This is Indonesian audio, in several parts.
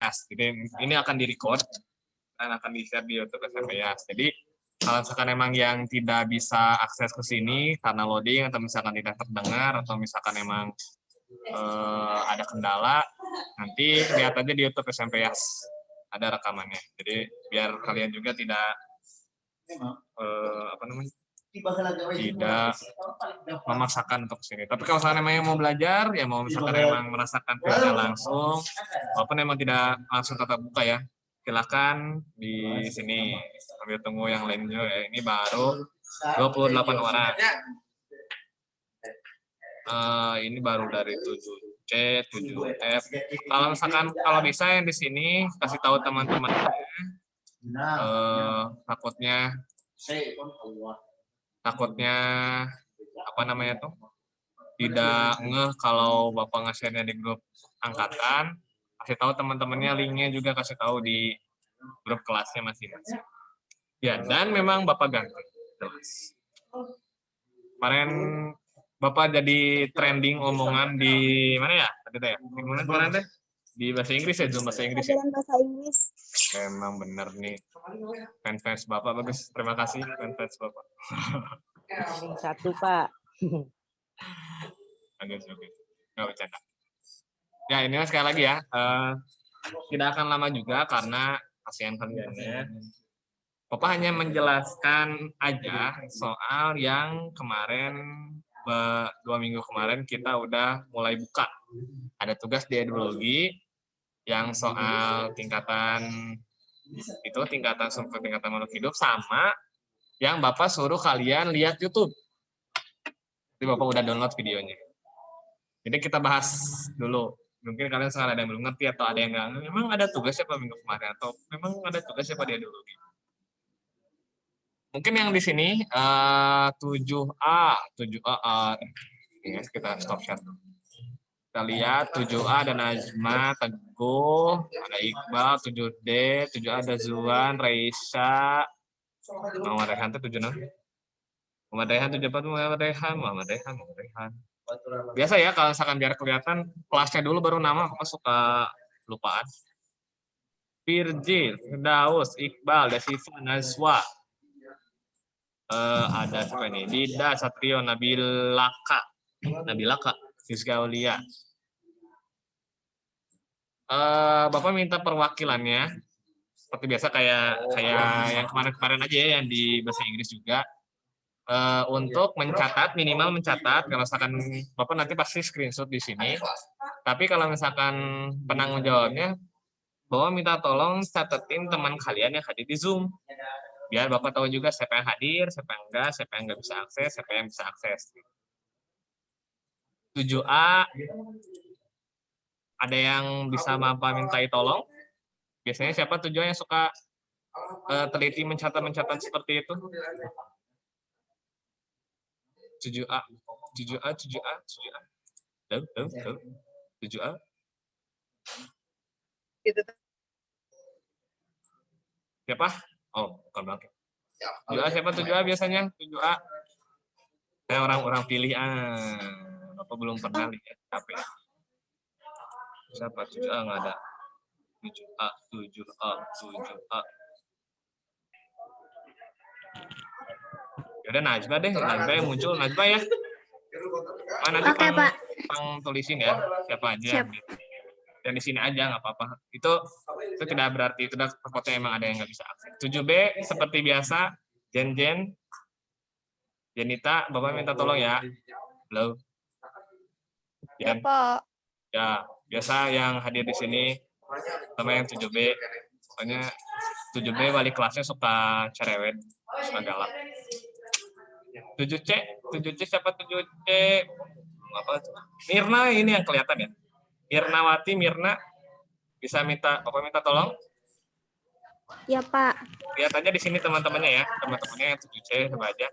SMPS. Jadi ini akan direcord dan akan di-share di YouTube SMPS. Jadi kalau misalkan emang yang tidak bisa akses ke sini karena loading atau misalkan tidak terdengar atau misalkan emang ada kendala, nanti lihat aja di YouTube SMPS ada rekamannya. Jadi biar kalian juga tidak tidak memaksakan untuk sini. Tapi kalau misalkan emang yang mau belajar, ya mau misalkan emang merasakan filmnya langsung, walaupun emang tidak langsung tatap muka ya, silakan di sini sambil tunggu yang lain juga ya. Ini baru 28 orang. Ini baru dari 7C, 7F. Kalau misalkan kalau bisa yang di sini kasih tahu teman-teman, takutnya apa namanya tuh tidak ngeh kalau Bapak nge-share-nya di grup angkatan, kasih tahu teman-temannya, linknya juga kasih tahu di grup kelasnya masing-masing. Ya, dan memang Bapak ganti kelas. Kemarin Bapak jadi trending omongan di mana ya? Tadi ya? Di mana kemarin deh? Di bahasa Inggris ya, Zoom bahasa Inggris ya? Bahasa Inggris. Memang benar nih. Fans Bapak bagus. Terima kasih fans Bapak. Satu, Pak. Bagus. Nggak bercanda. Ya, ini sekali lagi ya. Tidak akan lama juga karena kasihan kalian ya. Bapak hanya menjelaskan aja soal yang kemarin 2 minggu kemarin kita udah mulai buka. Ada tugas di edukologi yang soal tingkatan survei tingkatan makhluk hidup, sama yang Bapak suruh kalian lihat YouTube. Jadi Bapak udah download videonya. Jadi kita bahas dulu. Mungkin kalian sekarang ada yang belum ngerti atau ada yang nggak. Memang ada tugas siapa minggu kemarin atau memang ada tugas siapa di edukologi. Mungkin yang di sini 7A. Ya, kita stop share. Kita lihat 7A ada Najma, Teguh, ada Iqbal, 7D, 7A ada Zuan, Reisa, Muhammad Rehan itu 76. Muhammad Rehan 74, Muhammad Rehan. Biasa ya kalau misalkan biar kelihatan kelasnya dulu baru nama, apa suka lupaan. Virgil, Daus, Iqbal, Desifa, Nazwa. Ada siapa ini? Dida, Satrio, Nabilaka, Rizka Aulia. Bapak minta perwakilannya seperti biasa kayak yang kemarin aja ya, yang di bahasa Inggris juga, untuk minimal mencatat. Kalau misalkan Bapak nanti pasti screenshot di sini, tapi kalau misalkan penanggung jawabnya Bapak minta tolong catetin teman kalian yang hadir di Zoom, biar Bapak tahu juga siapa yang hadir, siapa yang nggak bisa akses, siapa yang bisa akses. 7A, ada yang bisa Bapak mintai tolong? Biasanya siapa 7A yang suka teliti mencatat seperti itu? 7A. 7A. Siapa? Oh, bukan Bang. 7A siapa 7A biasanya? 7A. Orang-orang pilih. Bapak belum pernah lihat tapi siapa 7A nggak ada. 7A. Yaudah Najwa deh, Najwa yang muncul, Najwa ya. Nanti Oke, Pak. Tulisin ya, siapa aja. Siap. Dan di sini aja nggak apa-apa. Itu tidak berarti itu takutnya emang ada yang nggak bisa akses. 7B seperti biasa, Jenita, Bapak minta tolong ya. Halo. Ya, Pak. Ya, biasa yang hadir di sini sama yang 7B. Pokoknya 7B wali kelasnya suka cerewet, suka galak. 7C siapa 7C? Apa? Mirna ini yang kelihatan ya. Mirna bisa Bapak minta tolong? Ya, Pak. Lihat aja di sini teman-temannya ya, teman-temannya yang 7C coba aja.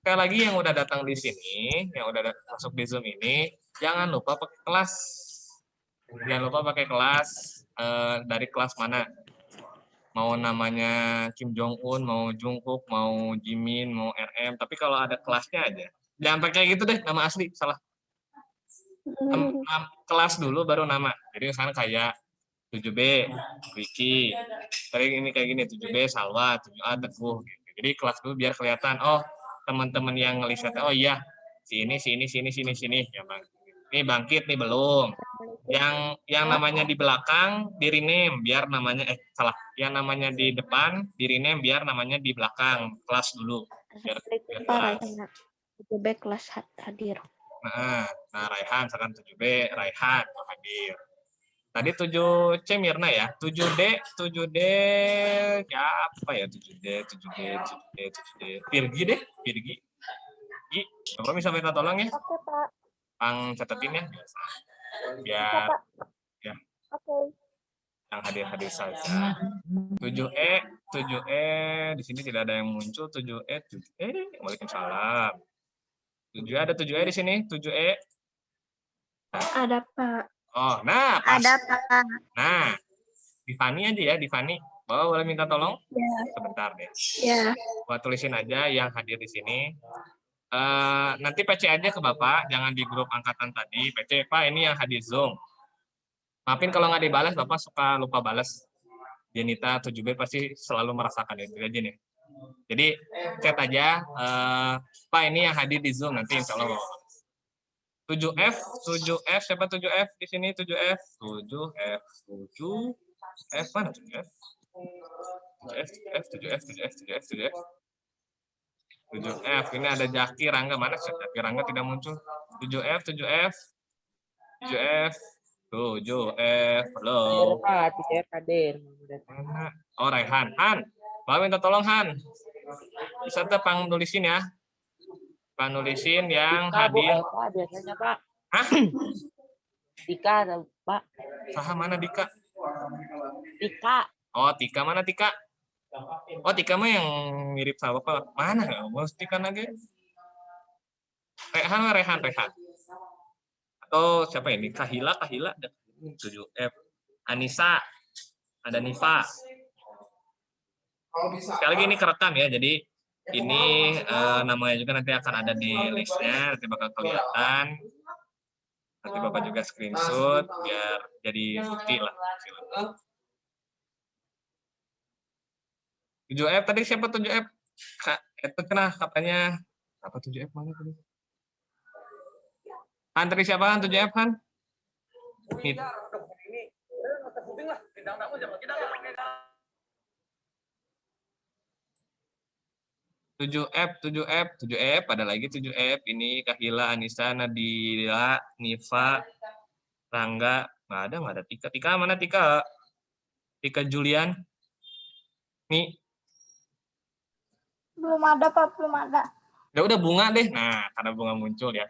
Sekali lagi yang udah datang di sini, yang udah masuk di Zoom ini, jangan lupa pakai kelas. Jangan lupa pakai kelas dari kelas mana. Mau namanya Kim Jong Un, mau Jungkook, mau Jimin, mau RM, tapi kalau ada kelasnya aja. Jangan pakai gitu deh, nama asli, salah. Kelas dulu baru nama. Jadi misalnya kayak 7B Wiki. Tadi ini kayak gini, 7B Salwa, 7A Teguh gitu. Jadi kelas dulu biar kelihatan, oh teman-teman yang ngelihat, oh iya sini ya Bang. Ini Bangkit nih belum. Yang namanya di belakang di rename biar namanya salah. Yang namanya di depan di rename biar namanya di belakang kelas dulu. Biar Pak jelas. Raihan. 7B kelas hadir. Nah Raihan sekarang 7B Raihan hadir. Tadi 7C Mirna ya. 7D ya apa ya 7D. Virgi deh, Virgi. Gi, Bapak bisa minta tolong ya? Oke, Pak. Bang catetin ya. Bisa, Biar Pak. ya Oke. yang hadir-hadir saja. 7E di sini tidak ada yang muncul. 7E, Waalaikumsalam. 7E ada 7E di sini, 7E. Ada, Pak. Oh, nah pas. Ada, Pak. Nah, Divani aja ya, Divani. Bapak boleh minta tolong? Ya. Sebentar deh. Ya. Buat tulisin aja yang hadir di sini. Nanti PC aja ke Bapak, jangan di grup angkatan tadi. PC, Pak, ini yang hadir Zoom. Maafin kalau nggak dibalas, Bapak suka lupa balas. Denita 7B pasti selalu merasakan itu aja nih. Jadi chat aja, Pak ini yang hadir di Zoom nanti insya Allah. 7F siapa 7F di sini 7F, 7F mana 7F? 7F ini ada Jaki Rangga mana sih? Jaki Rangga tidak muncul. 7F 7F 7F halo. Pak, 7F hadir. Oh Raihan, Bapak minta tolong Han. Bisa Pang nulisin ya. Pak nulisin yang Tika, Bu hadir. Elva biasanya, Pak. Hah? Tika, Pak. Saha mana Dika? Tika. Oh Tika mana Tika? Oh Tika mah yang mirip sama Bapak. Mana nggak? Mau Tika lagi? Rehan. Atau siapa ini? Kahila. 7F. Anissa. Ada Nifa. Sekali lagi ini kerekam ya. Jadi ini namanya juga nanti akan ada di listnya. Nanti bakal kelihatan. Nanti Bapak juga screenshot biar jadi bukti lah. 7F tadi siapa 7F? Itu kena katanya apa 7F mana tadi? Han tadi siapa Han 7F Han? Ini. 7F ada lagi 7F ini Kahila, Anissa, Nadila, Nifa, Rangga, nggak ada Tika mana Tika Julian nih Belum ada, Pak. Belum ada. ya udah Bunga deh nah karena Bunga muncul ya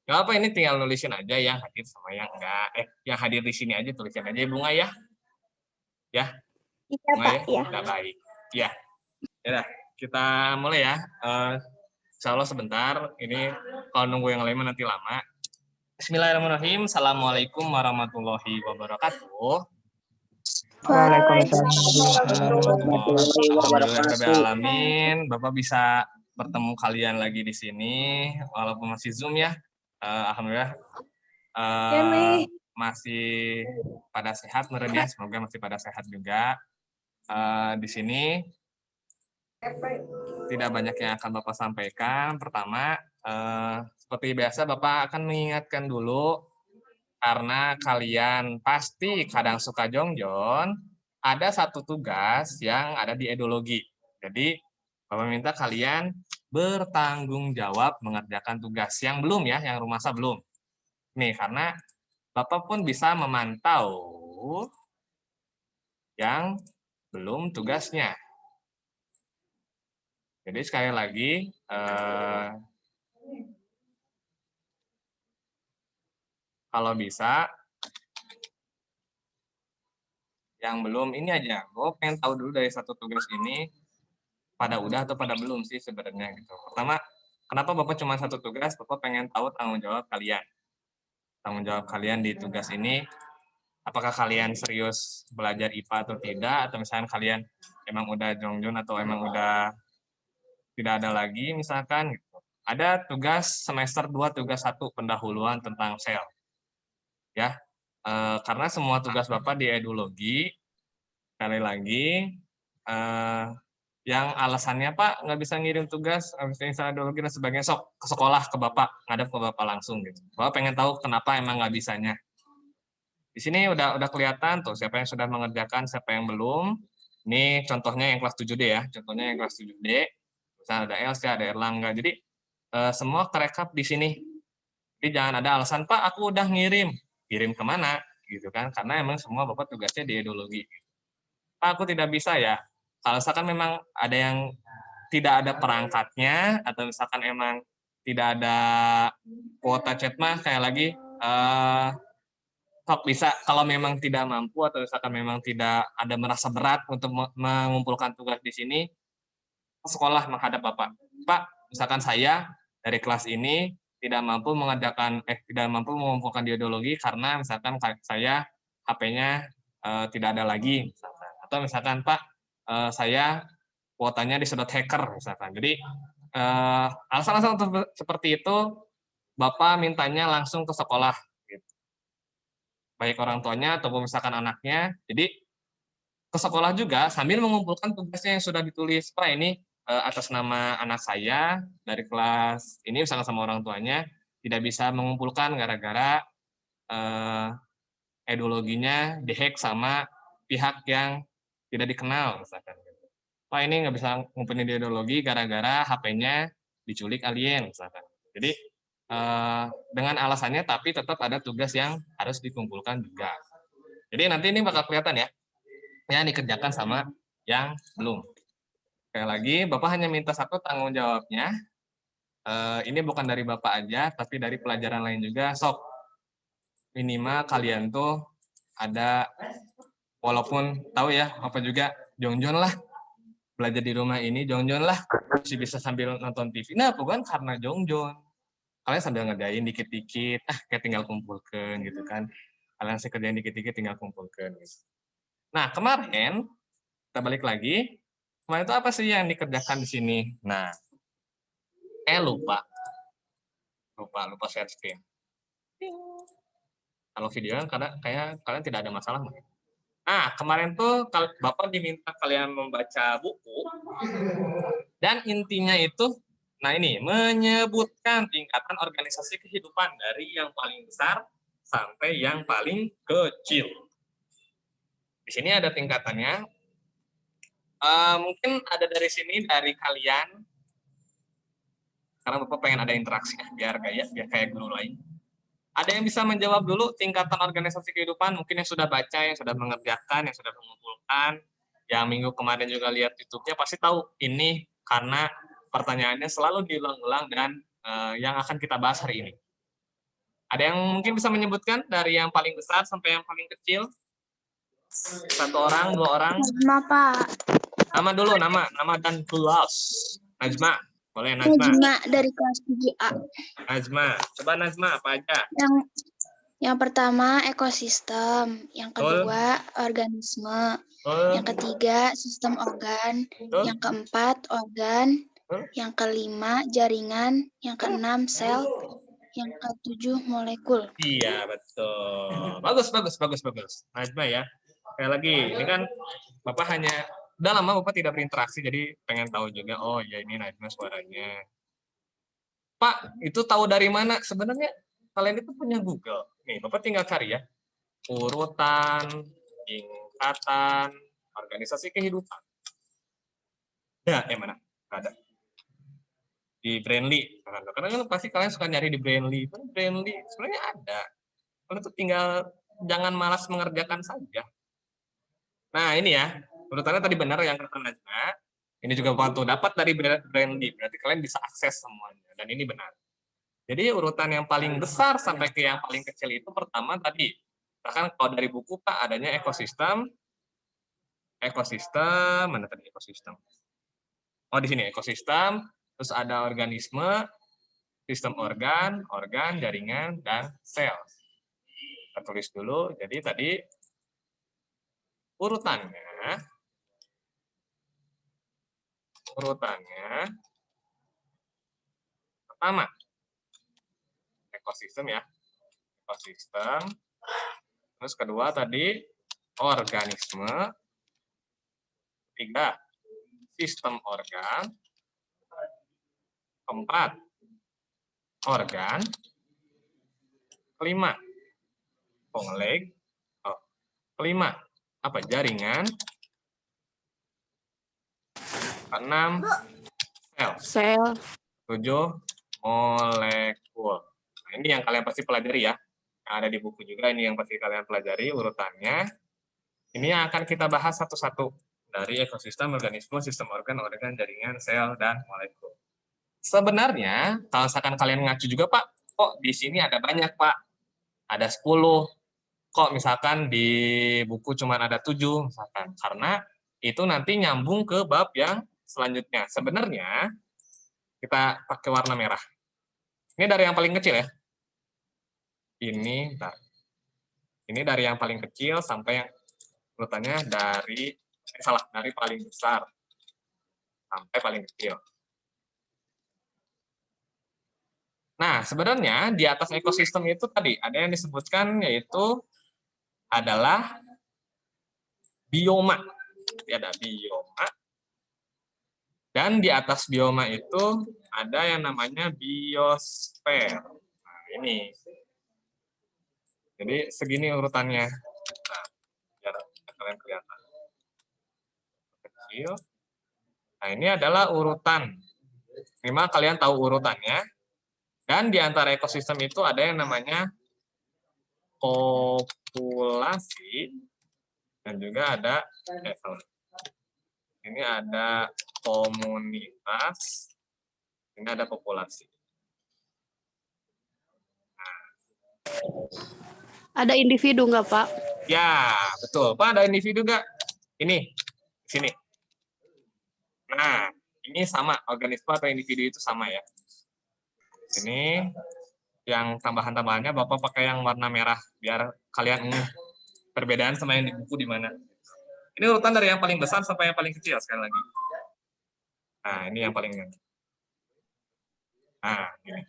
nggak apa ini tinggal nulisin aja yang hadir sama yang enggak yang hadir di sini aja tulisin aja Bunga ya Iya, Bunga Pak. ya Iya. udah baik ya udah kita mulai ya insya Allah sebentar ini kalau nunggu yang lain nanti lama. Bismillahirrahmanirrahim. Assalamualaikum warahmatullahi wabarakatuh. Alhamdulillahirrahmanirrahim. Bapak bisa bertemu kalian lagi di sini, walaupun masih Zoom ya. Alhamdulillah masih pada sehat, meren ya. Semoga masih pada sehat juga. Di sini tidak banyak yang akan Bapak sampaikan. Pertama, seperti biasa Bapak akan mengingatkan dulu karena kalian pasti kadang suka jongjon, ada satu tugas yang ada di edologi. Jadi, Bapak minta kalian bertanggung jawab mengerjakan tugas yang belum ya, yang rumah saya belum. Nih, karena Bapak pun bisa memantau yang belum tugasnya. Jadi sekali lagi, kalau bisa, yang belum ini aja, gue pengen tahu dulu dari satu tugas ini, pada udah atau pada belum sih sebenarnya gitu. Pertama, kenapa Bapak cuma satu tugas, Bapak pengen tahu tanggung jawab kalian. Tanggung jawab kalian di tugas ini, apakah kalian serius belajar IPA atau tidak, atau misalnya kalian emang udah jongjon atau emang udah tidak ada lagi misalkan gitu. Ada tugas semester 2 tugas 1 pendahuluan tentang sel. Ya. Karena semua tugas Bapak di edukologi, sekali lagi, yang alasannya Pak nggak bisa ngirim tugas, nggak bisa install edukologi dan sebagainya, sok ke sekolah ke Bapak, ngadep ke Bapak langsung gitu. Bapak pengen tahu kenapa emang nggak bisanya. Di sini udah kelihatan tuh siapa yang sudah mengerjakan, siapa yang belum. Ini contohnya yang kelas 7D ya, contohnya yang kelas 7D. Misalnya ada Elsa, ada Erlangga. Jadi semua kerekap di sini. Jadi jangan ada alasan, Pak aku udah ngirim. Kirim kemana? Gitu kan, karena emang semua Bapak tugasnya di edukologi. Pak aku tidak bisa ya. Kalau misalkan memang ada yang tidak ada perangkatnya, atau misalkan emang tidak ada kuota chat mah, kayak lagi, sok bisa kalau memang tidak mampu atau misalkan memang tidak ada merasa berat untuk mengumpulkan tugas di sini, ke sekolah menghadap Bapak. Pak, misalkan saya dari kelas ini tidak mampu mengumpulkan di ideologi karena misalkan saya HP-nya tidak ada lagi misalkan. Atau misalkan Pak, saya kuotanya disedot hacker misalkan. Jadi alasan-alasan seperti itu Bapak mintanya langsung ke sekolah, baik orang tuanya ataupun misalkan anaknya. Jadi ke sekolah juga sambil mengumpulkan tugasnya yang sudah ditulis. Pak ini atas nama anak saya dari kelas ini misalkan sama orang tuanya tidak bisa mengumpulkan gara-gara edukologinya dihack sama pihak yang tidak dikenal misalkan. Pak ini nggak bisa ngumpulin di ideologi gara-gara HP-nya diculik alien misalkan. Jadi dengan alasannya tapi tetap ada tugas yang harus dikumpulkan juga. Jadi nanti ini bakal kelihatan ya, yang dikerjakan sama yang belum. Sekali lagi, Bapak hanya minta satu tanggung jawabnya. Ini bukan dari Bapak aja, tapi dari pelajaran lain juga. Sok, minimal kalian tuh ada, walaupun tahu ya, Bapak juga jongjon lah belajar di rumah ini, jongjon lah masih bisa sambil nonton TV. Nah, bukan karena jongjon. Kalian sambil ngerjain dikit-dikit, kayak tinggal kumpulkan gitu kan. Kalian sih kerjain dikit-dikit tinggal kumpulkan. Gitu. Nah, kemarin kita balik lagi. Kemarin itu apa sih yang dikerjakan di sini? Nah, lupa share screen. Kalau video kan karena kayak kalian tidak ada masalah. Nah, kemarin tuh Bapak diminta kalian membaca buku dan intinya itu, nah ini menyebutkan tingkatan organisasi kehidupan dari yang paling besar sampai yang paling kecil. Di sini ada tingkatannya. Mungkin ada dari sini dari kalian, karena Bapak pengen ada interaksi biar kayak guru lain. Ada yang bisa menjawab dulu tingkatan organisasi kehidupan, mungkin yang sudah baca, yang sudah mengerjakan, yang sudah mengumpulkan, yang minggu kemarin juga lihat YouTube-nya pasti tahu ini karena pertanyaannya selalu diulang-ulang dan yang akan kita bahas hari ini. Ada yang mungkin bisa menyebutkan dari yang paling besar sampai yang paling kecil? Satu orang, dua orang? Najma, Pak. Nama dulu, nama dan kelas. Najma, boleh Najma. Najma dari kelas 7A. Najma, coba Najma apa aja? Yang pertama ekosistem, yang kedua organisme, yang ketiga sistem organ, yang keempat organ, yang kelima jaringan, yang keenam sel, yang ketujuh molekul. Iya, betul. Bagus. Najma ya. Sekali lagi, ini kan Bapak hanya, udah lama Bapak tidak berinteraksi, jadi pengen tahu juga, oh ya ini Najma suaranya. Pak, itu tahu dari mana? Sebenarnya kalian itu punya Google. Nih, Bapak tinggal cari ya. Urutan, tingkatan, organisasi kehidupan. Ya, yang mana? Ada. Di Brandly. Karena kan pasti kalian suka nyari di Brandly. Brandly sebenarnya ada. Kalian tuh tinggal jangan malas mengerjakan saja. Nah, ini ya. Urutannya tadi benar yang kata Najma. Ini juga waktu dapat dari Brandly. Berarti kalian bisa akses semuanya. Dan ini benar. Jadi urutan yang paling besar sampai ke yang paling kecil itu pertama tadi. Bahkan kalau dari buku Pak adanya ekosistem, mana tadi ekosistem? Oh di sini ekosistem, terus ada organisme, sistem organ, jaringan, dan sel. Kita tulis dulu. Jadi tadi urutannya pertama ekosistem ya, ekosistem, Terus kedua tadi organisme. Ketiga, sistem organ. Keempat, organ. Kelima, molek. Kelima, apa? Jaringan. Keenam, sel. Sel. 7, molekul. Nah, ini yang kalian pasti pelajari ya. Yang ada di buku juga ini yang pasti kalian pelajari urutannya. Ini yang akan kita bahas satu-satu dari ekosistem, organisme, sistem organ, jaringan, sel, dan molekul. Sebenarnya, kalau misalkan kalian ngacu juga, Pak, kok di sini ada banyak, Pak? Ada 10. Kok misalkan di buku cuma ada 7, misalkan. Karena itu nanti nyambung ke bab yang selanjutnya. Sebenarnya, kita pakai warna merah. Ini dari yang paling kecil ya. Ini, bentar. Ini dari yang paling kecil sampai yang urutannya dari paling besar sampai paling kecil. Nah, sebenarnya di atas ekosistem itu tadi ada yang disebutkan yaitu adalah bioma. Jadi ada bioma. Dan di atas bioma itu ada yang namanya biosfer. Nah, ini. Jadi segini urutannya. Nah, biar kalian kelihatan. Kecil. Nah, ini adalah urutan. Minimal kalian tahu urutannya. Dan di antara ekosistem itu ada yang namanya populasi dan juga ada ini ada komunitas, ini ada populasi. Ada individu nggak, Pak? Ya, betul. Pak, ada individu nggak? Ini, sini. Nah, ini sama, organisme atau individu itu sama ya. Ini yang tambahan-tambahannya Bapak pakai yang warna merah biar kalian perbedaan sama yang di buku di mana. Ini urutan dari yang paling besar sampai yang paling kecil sekali lagi. Nah, ini yang paling. Nah, ini.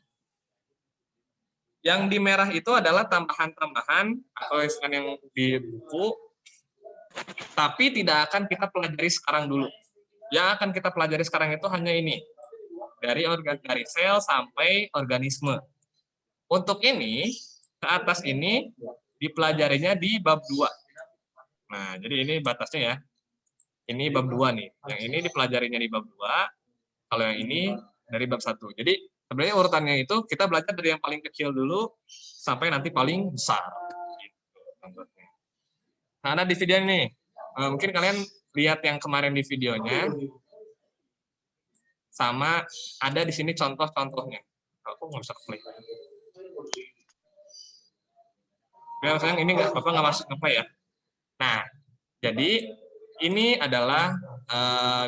Yang di merah itu adalah tambahan-tambahan atau yang di buku, tapi tidak akan kita pelajari sekarang dulu. Yang akan kita pelajari sekarang itu hanya ini. Dari sel sampai organisme. Untuk ini, ke atas ini dipelajarinya di bab 2. Nah, jadi ini batasnya ya. Ini bab 2 nih. Yang ini dipelajarinya di bab 2. Kalau yang ini dari bab 1. Jadi sebenarnya urutannya itu kita belajar dari yang paling kecil dulu sampai nanti paling besar. Gitu. Nah, ada di video ini. Mungkin kalian lihat yang kemarin di videonya. Sama ada di sini contoh-contohnya. Aku nggak bisa play. Ya, sayang ini Bapak nggak masuk ngeplay ya. Nah, jadi ini adalah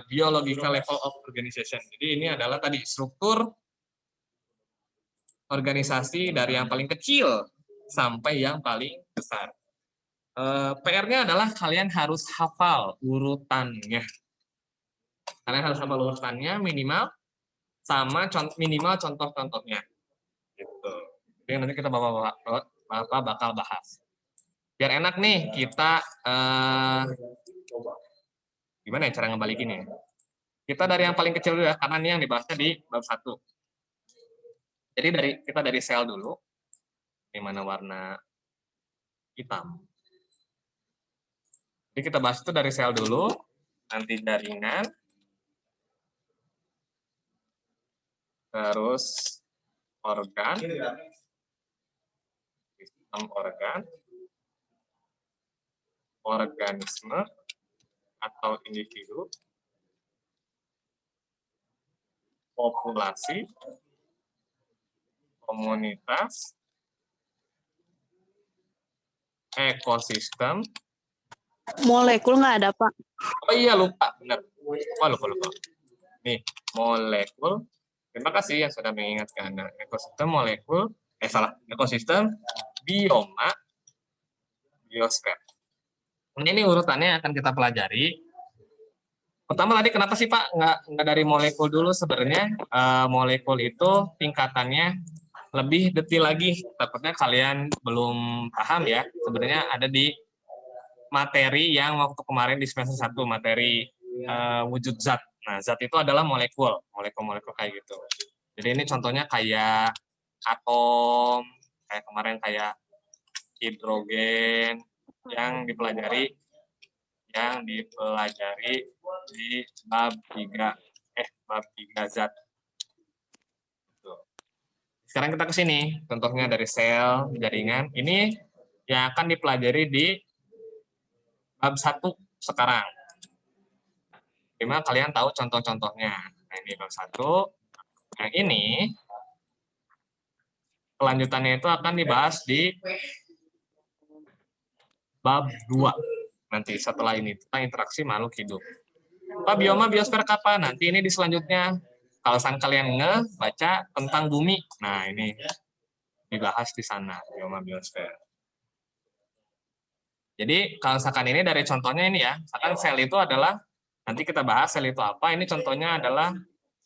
biological level of organization. Jadi ini adalah tadi struktur organisasi dari yang paling kecil sampai yang paling besar. PR-nya adalah kalian harus hafal urutannya. Kalian harus hafal urutannya minimal sama minimal contoh-contohnya. Gitu. Jadi nanti kita bakal bahas. Biar enak nih kita gimana ya cara ngebalikinnya? Kita dari yang paling kecil dulu ya, karena ini yang dibahasnya di bab 1. Jadi kita dari sel dulu. Di mana warna hitam. Jadi kita bahas itu dari sel dulu, nanti jaringan, terus organ, sistem organ, organisme atau individu, populasi, komunitas, ekosistem. Molekul nggak ada, Pak. Oh iya, lupa. Benar. Oh, lupa. Nih, molekul. Terima kasih yang sudah mengingatkan. Nah, ekosistem, molekul. Ekosistem, bioma, biosfer. Ini urutannya akan kita pelajari. Pertama tadi kenapa sih Pak nggak dari molekul dulu sebenarnya? Molekul itu tingkatannya lebih detail lagi, takutnya kalian belum paham ya. Sebenarnya ada di materi yang waktu kemarin di semester 1, materi wujud zat. Nah, zat itu adalah molekul kayak gitu. Jadi ini contohnya kayak atom, kayak kemarin kayak hidrogen yang dipelajari di bab 3 zat. Sekarang kita ke sini, contohnya dari sel, jaringan. Ini yang akan dipelajari di bab 1 sekarang. Gimana kalian tahu contoh-contohnya? Nah, ini bab 1. Yang ini kelanjutannya itu akan dibahas di bab 2. Nanti setelah ini tentang interaksi makhluk hidup. Pak, bioma biosfer kapan? Nanti ini di selanjutnya. Kalau kalian baca tentang bumi. Nah, ini dibahas di sana, bioma biosfer. Jadi, kalau misalkan ini dari contohnya ini ya, misalkan sel itu adalah, nanti kita bahas sel itu apa, ini contohnya adalah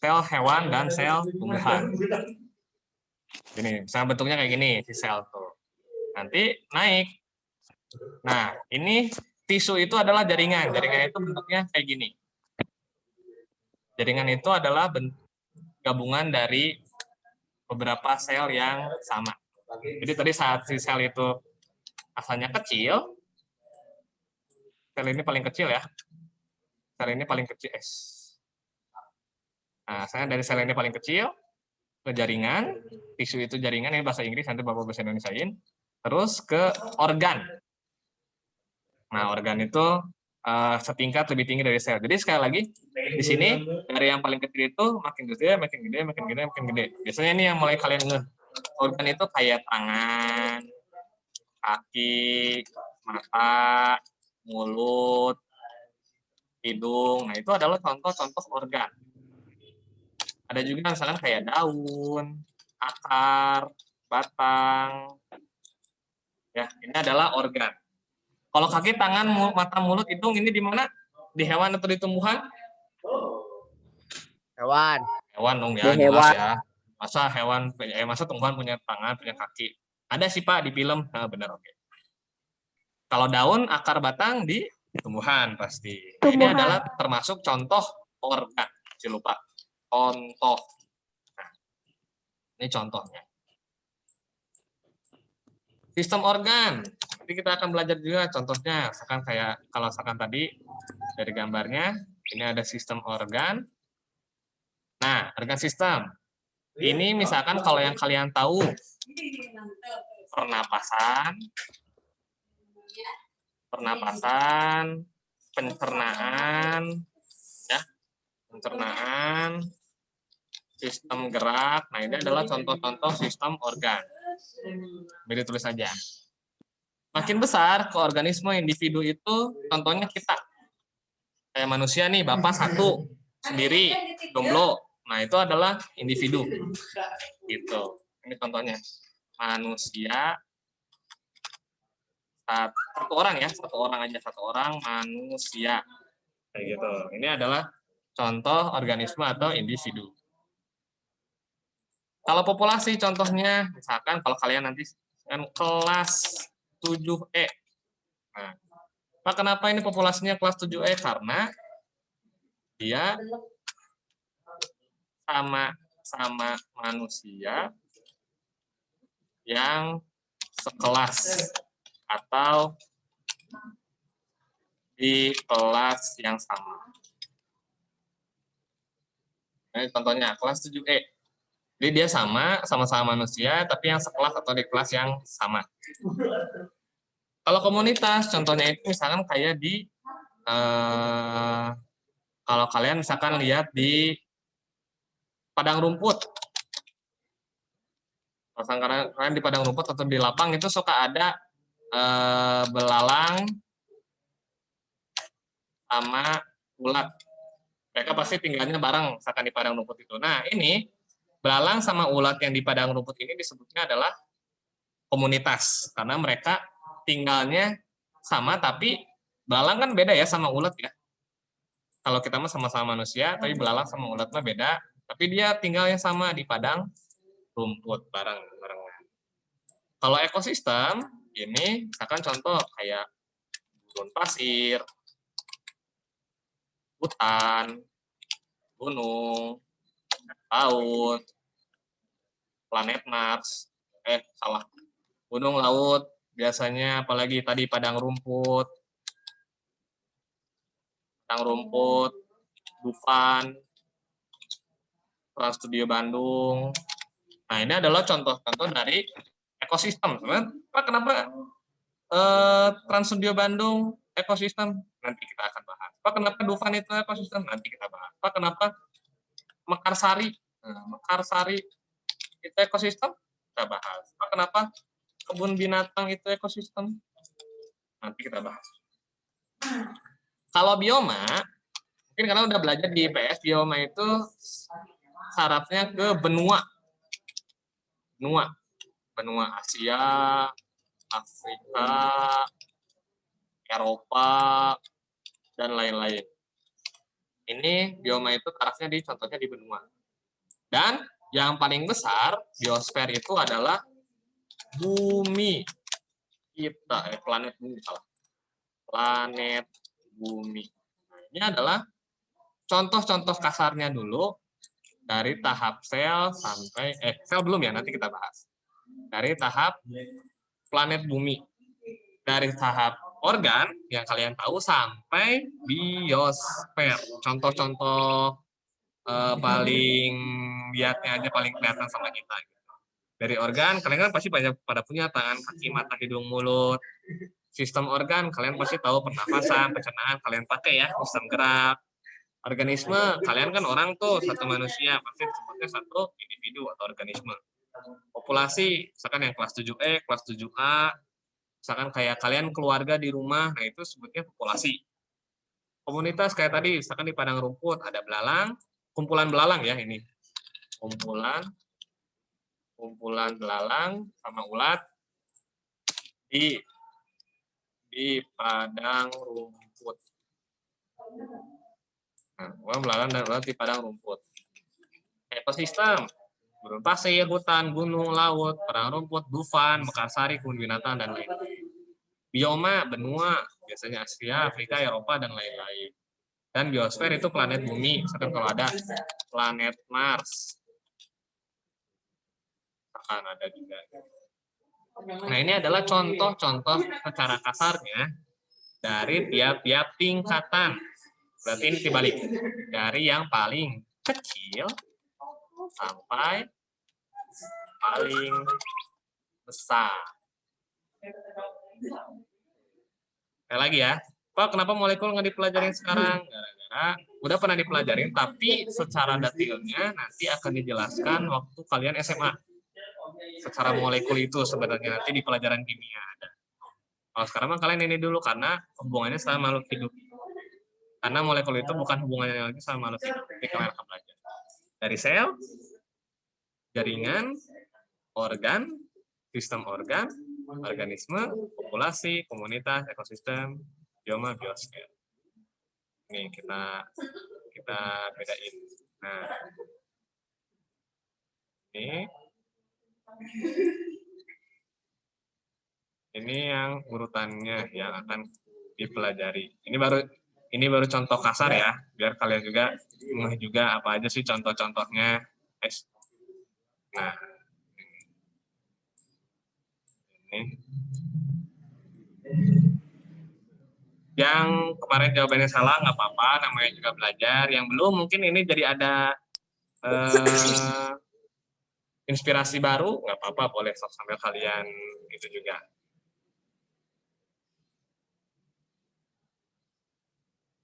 sel hewan dan sel tumbuhan. Ini, misalnya bentuknya kayak gini, si sel tuh. Nanti naik. Nah, ini tisu itu adalah jaringan. Jaringan itu bentuknya kayak gini. Jaringan itu adalah gabungan dari beberapa sel yang sama. Jadi tadi saat si sel itu asalnya kecil, sel ini paling kecil ya. Sel ini paling kecil. Nah, saya dari sel ini paling kecil ke jaringan, tisu itu jaringan, ini bahasa Inggris, nanti Bapak bahasa Indonesiain. Terus ke organ. Nah, organ itu setingkat lebih tinggi dari sel. Jadi sekali lagi, di sini dari yang paling kecil itu makin gede, makin gede, makin gede, makin gede. Biasanya ini yang mulai kalian ngeh. Organ itu kayak tangan, kaki, mata, mulut, hidung. Nah, itu adalah contoh-contoh organ. Ada juga misalnya kayak daun, akar, batang. Ya, ini adalah organ. Kalau kaki, tangan, mata, mulut, hidung ini di mana? Di hewan atau di tumbuhan? Hewan. Hewan dong ya, jelas ya. Masa tumbuhan punya tangan, punya kaki? Ada sih Pak di film. Nah, benar, oke. Kalau daun, akar, batang di tumbuhan pasti. Nah, ini adalah termasuk contoh organ. Jangan lupa. Contoh. Nah, ini contohnya. Sistem organ. Nanti kita akan belajar juga contohnya. Misalkan kayak kalau misalkan tadi dari gambarnya, ini ada sistem organ. Nah, organ sistem. Ini misalkan kalau yang kalian tahu pernapasan, pencernaan, ya, pencernaan, sistem gerak. Nah, ini adalah contoh-contoh sistem organ. Beri tulis saja. Makin besar ke organisme individu itu, contohnya kita. Kayak manusia nih, Bapak satu, sendiri, jomblo. Nah, itu adalah individu. Gitu. Ini contohnya. Manusia, satu orang ya, satu orang manusia. Kayak gitu. Ini adalah contoh organisme atau individu. Kalau populasi contohnya, misalkan kalau kalian nanti kan kelas 7E. Nah, Pak, kenapa ini populasinya kelas 7E? Karena dia sama manusia yang sekelas atau di kelas yang sama. Ini contohnya kelas 7E. Jadi dia sama-sama manusia, tapi yang sekelas atau di kelas yang sama. Kalau komunitas, contohnya itu misalkan kayak di, kalau kalian misalkan lihat di padang rumput. Kalau kalian di padang rumput atau di lapang itu suka ada belalang sama ulat. Mereka pasti tinggalnya bareng misalkan di padang rumput itu. Nah, ini belalang sama ulat yang di padang rumput ini disebutnya adalah komunitas. Karena mereka tinggalnya sama, tapi belalang kan beda ya sama ulat ya. Kalau kita mah sama-sama manusia, tapi belalang sama ulat mah beda. Tapi dia tinggalnya sama di padang rumput barengan. Kalau ekosistem ini misalkan contoh kayak gurun pasir, hutan, gunung, laut, planet Mars, gunung, laut, biasanya apalagi tadi padang rumput, Dufan, Trans Studio Bandung. Nah, ini adalah contoh-contoh dari ekosistem. Kenapa Trans Studio Bandung ekosistem? Nanti kita akan bahas. Kenapa Dufan itu ekosistem? Nanti kita bahas. Kenapa Mekarsari? Mekarsari itu ekosistem? Kita bahas. Kenapa kebun binatang itu ekosistem? Nanti kita bahas. Kalau bioma, mungkin karena udah belajar di IPS, bioma itu syaratnya ke benua. Benua Asia, Afrika, Eropa, dan lain-lain. Ini bioma itu tarafnya contohnya di benua. Dan yang paling besar, biosfer itu adalah bumi kita, planet bumi. Planet bumi. Nah, ini adalah contoh-contoh kasarnya dulu dari tahap sel sampai sel belum ya, nanti kita bahas. Dari tahap planet bumi, dari tahap organ yang kalian tahu sampai biosfer. Contoh-contoh paling lihatnya aja paling kelihatan sama kita. Dari organ kalian kan pasti pada punya tangan, kaki, mata, hidung, mulut. Sistem organ kalian pasti tahu pernafasan, pencernaan kalian pakai ya, sistem gerak. Organisme kalian kan orang tuh, satu manusia pasti disebutnya satu individu atau organisme. Populasi misalkan yang kelas 7E, kelas 7A, misalkan kayak kalian keluarga di rumah, nah itu sebutnya populasi. Komunitas kayak tadi, misalkan di padang rumput ada belalang, kumpulan belalang ya ini. Kumpulan belalang sama ulat di padang rumput. Nah, belalang dan ulat di padang rumput. Ekosistem, gurun pasir, hutan, gunung, laut, padang rumput, Dufan, Mekarsari, kebun binatang, dan lain-lain. Bioma, benua, biasanya Asia, Afrika, Eropa, dan lain-lain. Dan biosfer itu planet bumi, misalkan kalau ada planet Mars. Akan ada juga. Nah, ini adalah contoh-contoh secara kasarnya dari tiap-tiap tingkatan. Berarti ini dibalik. Dari yang paling kecil sampai paling besar. Sekali lagi ya. Pak, kenapa molekul nggak dipelajarin sekarang? Gara-gara udah pernah dipelajarin, tapi secara detailnya nanti akan dijelaskan waktu kalian SMA. Secara molekul itu sebenarnya nanti di pelajaran kimia ada. Kalau sekarang mah kalian ini dulu karena hubungannya sama makhluk hidup. Karena molekul itu bukan hubungannya lagi sama makhluk hidup. Jadi kalian akan belajar dari sel, jaringan, organ, sistem organ, organisme, populasi, komunitas, ekosistem, bioma, biosfer. Ini kita bedain. Nah, ini yang urutannya yang akan dipelajari. Ini baru contoh kasar ya, biar kalian juga ngeh juga apa aja sih contoh-contohnya. Nah, ini. Yang kemarin jawabannya salah nggak apa-apa, namanya juga belajar. Yang belum mungkin ini jadi ada inspirasi baru, nggak apa-apa, boleh sambil kalian gitu juga.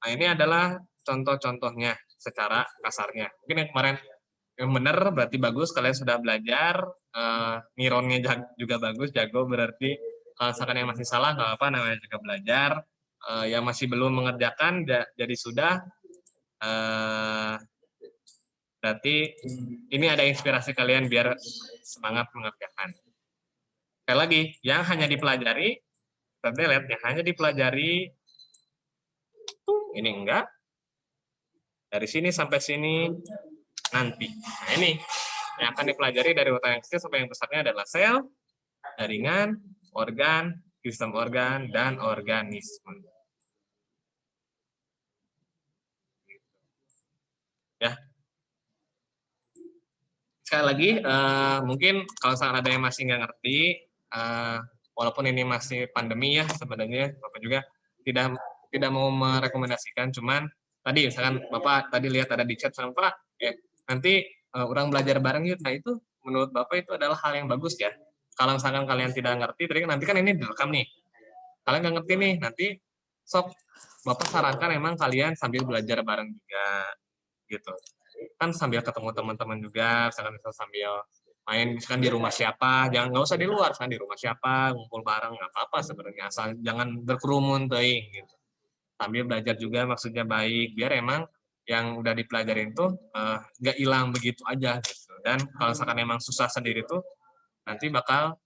Nah, ini adalah contoh-contohnya secara kasarnya. Mungkin yang kemarin yang benar berarti bagus, kalian sudah belajar, ngironnya juga bagus, jago berarti. Kalau misalkan yang masih salah nggak apa, namanya juga belajar. Yang masih belum mengerjakan jadi sudah. Berarti ini ada inspirasi kalian biar semangat mengerjakan. Sekali lagi, yang hanya dipelajari, terdelete, yang hanya dipelajari, ini enggak. Dari sini sampai sini, nanti. Nah ini, Yang akan dipelajari dari urutan yang kecil sampai yang besarnya adalah sel, jaringan, organ, sistem organ, dan organisme. Ya. Sekali lagi, mungkin kalau misalkan ada yang masih nggak ngerti, walaupun ini masih pandemi ya sebenarnya, Bapak juga tidak mau merekomendasikan, cuman tadi misalkan Bapak tadi lihat ada di chat sama Pak, nanti orang belajar bareng yuk. Nah itu menurut Bapak itu adalah hal yang bagus ya. Kalau misalkan kalian tidak ngerti, tadi nanti kan ini direkam nih. Kalian nggak ngerti nih, nanti sok Bapak sarankan emang kalian sambil belajar bareng juga gitu. Kan sambil ketemu teman-teman juga, misalkan sambil main misalkan di rumah siapa, jangan nggak usah di luar, misalkan di rumah siapa, ngumpul bareng nggak apa-apa sebenarnya, asal jangan berkerumun teuing gitu. Sambil belajar juga maksudnya baik, biar emang yang udah dipelajarin tuh nggak hilang begitu aja gitu. Dan kalau misalkan emang susah sendiri tuh nanti bakal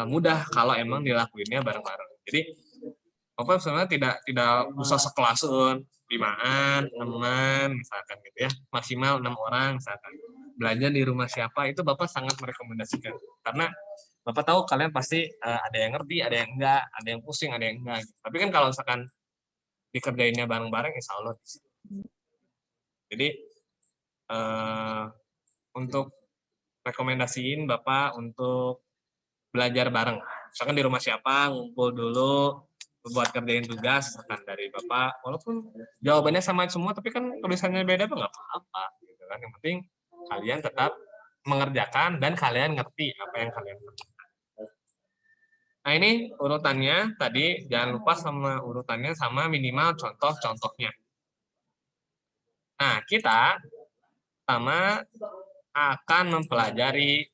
mudah kalau emang dilakuinnya bareng-bareng. Jadi Bapak sebenarnya tidak usah sekelasun, 5-an, 6-an, misalkan gitu ya, maksimal 6 orang misalkan. Belajar di rumah siapa itu Bapak sangat merekomendasikan. Karena Bapak tahu kalian pasti ada yang ngerti, ada yang enggak, ada yang pusing, ada yang enggak. Tapi kan kalau misalkan dikerjainnya bareng-bareng, insya Allah bisa. Jadi untuk rekomendasiin Bapak untuk belajar bareng. Misalkan di rumah siapa, ngumpul dulu, buat kerjain tugas akan dari Bapak, walaupun jawabannya sama semua tapi kan tulisannya beda nggak apa-apa gitu kan. Yang penting kalian tetap mengerjakan dan kalian ngerti apa yang kalian kerjakan. Nah ini urutannya tadi, jangan lupa sama urutannya sama minimal contoh-contohnya. Nah kita pertama akan mempelajari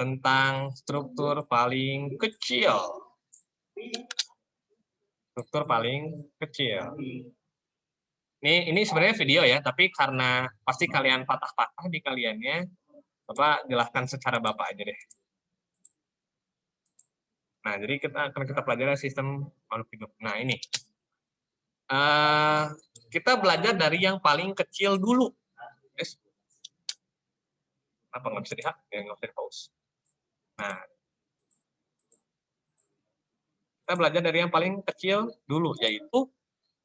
tentang struktur paling kecil. Struktur paling kecil. Ini sebenarnya video ya, tapi karena pasti kalian patah-patah di kaliannya, Bapak jelaskan secara Bapak aja deh. Nah, jadi kita pelajari sistem makhluk hidup. Nah, ini. Kita belajar dari yang paling kecil dulu. Yes. Apa nggak bisa dihak? Ya, nggak bisa di-pause. Nah, kita belajar dari yang paling kecil dulu, yaitu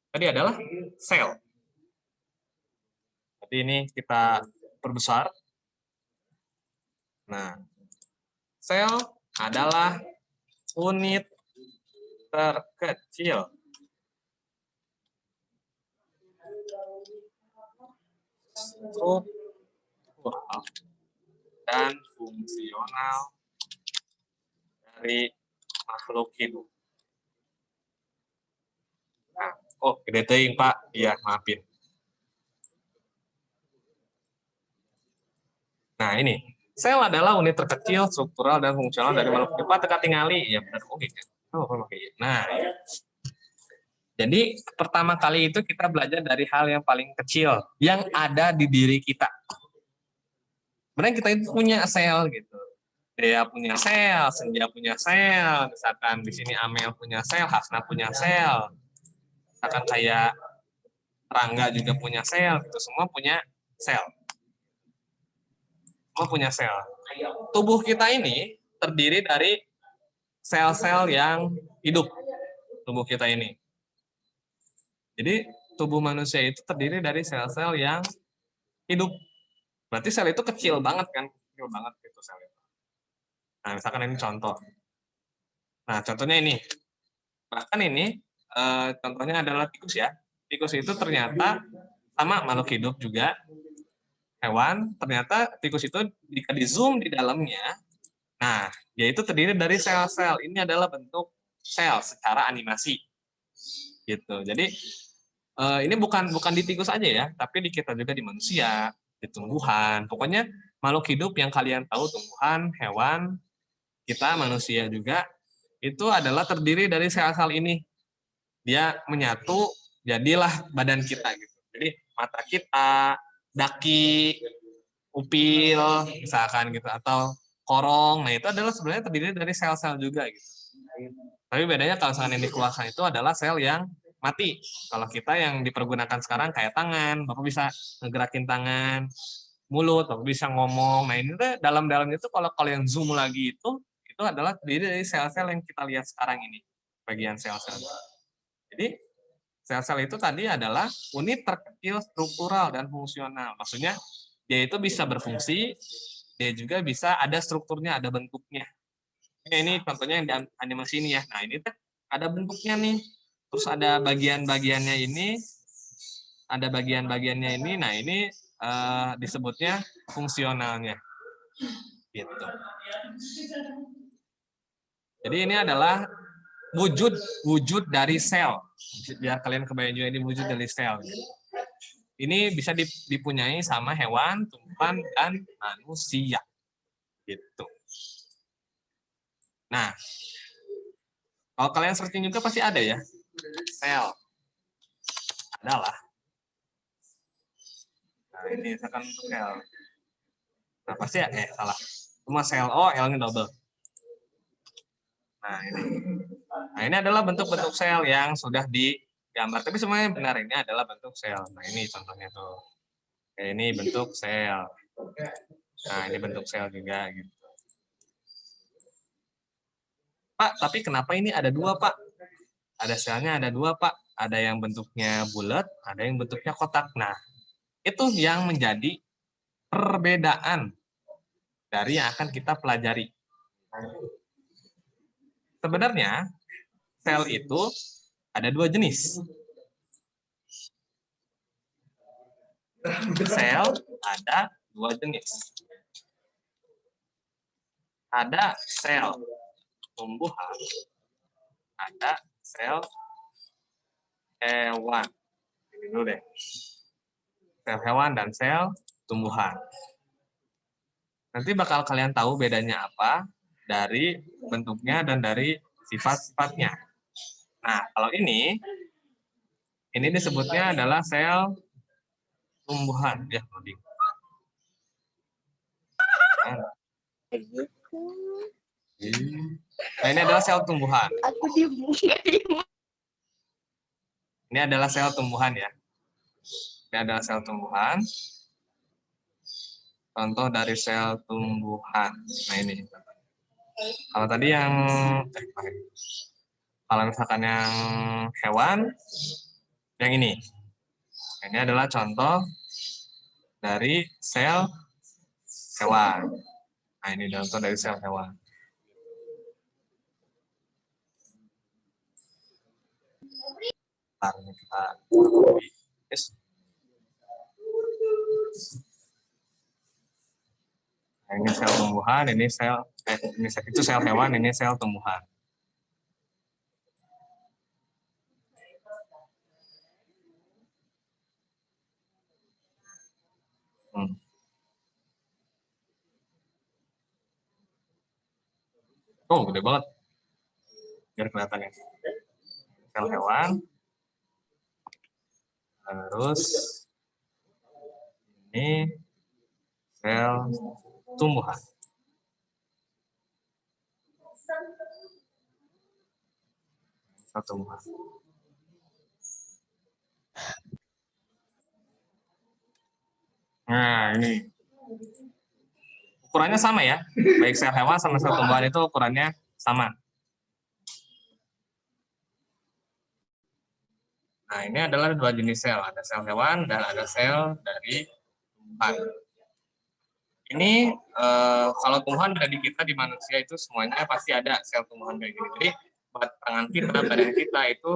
tadi adalah sel. Jadi ini kita perbesar. Nah, sel adalah unit terkecil struktural dan fungsional dari makhluk hidup. Nah, gede teuing Pak. Iya, maafin. Nah, ini. Sel adalah unit terkecil, struktural, dan fungsional dari makhluk hidup. Pak, teka tingali. Ya, benar. Oke. Nah, jadi pertama kali itu kita belajar dari hal yang paling kecil yang ada di diri kita. Sebenarnya kita itu punya sel gitu. Dea punya sel, Senja punya sel, misalkan di sini Amel punya sel, Hasna punya sel, misalkan kayak Rangga juga punya sel, itu semua punya sel. Semua punya sel. Tubuh kita ini terdiri dari sel-sel yang hidup. Tubuh kita ini. Jadi tubuh manusia itu terdiri dari sel-sel yang hidup. Berarti sel itu kecil banget kan? Kecil banget itu sel itu. Nah, misalkan ini contoh. Nah, contohnya ini. Bahkan ini contohnya adalah tikus ya. Tikus itu ternyata sama makhluk hidup juga. Hewan, ternyata tikus itu jika di zoom di dalamnya, nah, yaitu terdiri dari sel-sel. Ini adalah bentuk sel secara animasi. Gitu. Jadi ini bukan di tikus aja ya, tapi di kita juga di manusia, di tumbuhan. Pokoknya makhluk hidup yang kalian tahu, tumbuhan, hewan, kita manusia juga, itu adalah terdiri dari sel-sel ini. Dia menyatu, jadilah badan kita gitu. Jadi mata kita, daki, upil, misalkan gitu, atau korong. Nah itu adalah sebenarnya terdiri dari sel-sel juga gitu. Tapi bedanya kalau misalkan yang dikeluarkan itu adalah sel yang mati. Kalau kita yang dipergunakan sekarang kayak tangan, Bapak bisa ngegerakin tangan, mulut, Bapak bisa ngomong. Nah, ini tuh dalam-dalamnya itu kalau kalian zoom lagi itu adalah terdiri dari sel-sel yang kita lihat sekarang ini, bagian sel-sel. Jadi sel-sel itu tadi adalah unit terkecil struktural dan fungsional. Maksudnya dia itu bisa berfungsi, dia juga bisa ada strukturnya, ada bentuknya. Ini contohnya yang di animasi ini ya. Nah, ini tuh ada bentuknya nih. Terus ada bagian-bagiannya ini, ada bagian-bagiannya ini. Nah, ini disebutnya fungsionalnya. Gitu. Jadi ini adalah wujud dari sel. Biar kalian kebayang juga ini wujud dari sel. Ini bisa dipunyai sama hewan, tumbuhan, dan manusia. Gitu. Nah, kalau kalian searching juga pasti ada ya. Sel. Adalah. Nah, ini misalkan untuk sel. Nah, pasti ya, salah. Cuma sel O, L-nya double. Nah, ini. Nah, ini adalah bentuk-bentuk sel yang sudah digambar. Tapi semuanya benar, ini adalah bentuk sel. Nah, ini contohnya tuh. Kayak ini bentuk sel. Nah, ini bentuk sel juga. Gitu. Pak, tapi kenapa ini ada dua, Pak? Ada selnya ada dua, Pak. Ada yang bentuknya bulat, ada yang bentuknya kotak. Nah, itu yang menjadi perbedaan dari yang akan kita pelajari. Sebenarnya, sel itu ada dua jenis. Sel ada dua jenis. Ada sel tumbuhan, ada sel hewan. Ini dulu deh. Sel hewan dan sel tumbuhan. Nanti bakal kalian tahu bedanya apa dari bentuknya dan dari sifat-sifatnya. Nah, kalau ini disebutnya adalah sel tumbuhan. Ya, loading. Nah, ini adalah sel tumbuhan. Aku dibuka. Ini adalah sel tumbuhan ya. Ini adalah sel tumbuhan. Contoh dari sel tumbuhan. Nah, ini. Kalau tadi yang kalau misalkan yang hewan, yang ini. Ini adalah contoh dari sel hewan. Nah, ini contoh dari sel hewan. Ntar kita yes. Nah, ini sel tumbuhan, ini itu sel hewan, ini sel tumbuhan. Oh, gede banget. Biar kelihatan ya. Sel hewan. Terus ini sel tumbuhan. Sel tumbuhan. Nah, ini. Ukurannya sama ya. Baik sel hewan sama sel tumbuhan itu ukurannya sama. Nah, ini adalah dua jenis sel. Ada sel hewan dan ada sel dari tumbuhan. Ini kalau tumbuhan dari kita di manusia itu semuanya pasti ada sel tumbuhan kayak gini. Jadi tangan kita, badan kita itu